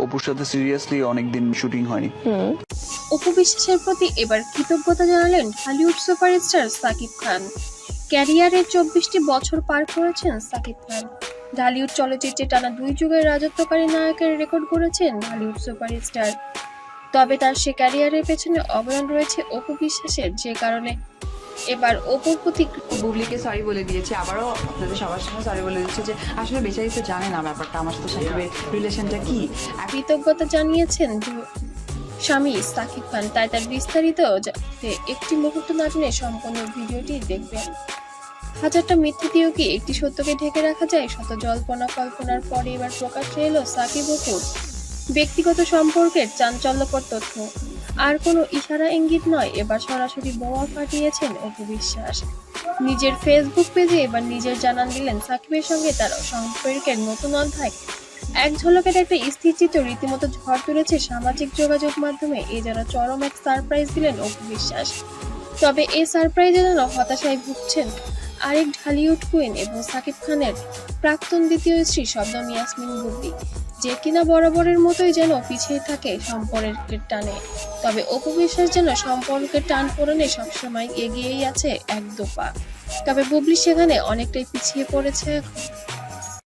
অপুর সাথে সিরিয়াসলি অনেকদিন শুটিং হয়নি। অপু বিশ্বাসের প্রতি এবার কৃতজ্ঞতা জানালেন হলিউড সুপারস্টার সাকিব খান। ক্যারিয়ারের 24টি বছর পার করেছেন সাকিব খান। ঢালিউড চলচ্চিত্রে টানা 2 যুগের রাজত্বকারী নায়কের রেকর্ড গড়েছেন হলিউড সুপারস্টার। তবে তার সে ক্যারিয়ারের পেছনে অবদান রয়েছে অপু বিশ্বাসের, যে কারণে এবার অপুর প্রতি বুবলিকে সরি বলে দিয়েছে, আবারও আপনাদের সবার সঙ্গে সরি বলে দিচ্ছে যে আসলে বেচারি তো জানে না ব্যাপারটা আমার সাথে সাকিবের রিলেশনটা কি। কৃতজ্ঞতা জানিয়েছেন স্বামী সাকিব খান। তাই তার বিস্তারিত জানতে একটি মুহূর্ত না টেনে সম্পূর্ণ ভিডিওটি দেখবেন। হাজারটা মিথ্যে দিয়েও কি একটি সত্যকে ঢেকে রাখা যায়? শত জল্পনা কল্পনার পরে এবার প্রকাশ্যে এলো সাকিব অপুর ব্যক্তিগত সম্পর্কের চাঞ্চল্যকর তথ্য। আর কোনো ইশারা ইঙ্গিত নয়, এবার সরাসরি বোমা ফাটিয়েছেন অপু বিশ্বাস। নিজের ফেসবুক পেজে এবার নিজের জানান দিলেন সাকিবের সঙ্গে তার সম্পর্কের নতুন অধ্যায়। এক ঝলকের একটা স্থিরচিত্র রীতিমতো ঝড় তুলেছে সামাজিক যোগাযোগ মাধ্যমে। এ যেন চরম এক সারপ্রাইজ দিলেন অপু বিশ্বাস। তবে এই সারপ্রাইজে যেন হতাশায় ভুগছেন আরেক ঢালিউড কুইন এবং সাকিব খানের প্রাক্তন দ্বিতীয় স্ত্রী শবনম ইয়াসমিন বুবলি, যে কিনা বরাবরের মতোই যেন পিছিয়ে থাকে সম্পর্কের টানে। তবে অপু বিশ্বাস যেন সম্পর্কের টান পূরণে সবসময় এগিয়েই আছে এক দোপা। তবে বুবলি সেখানে অনেকটাই পিছিয়ে পড়েছে এখন।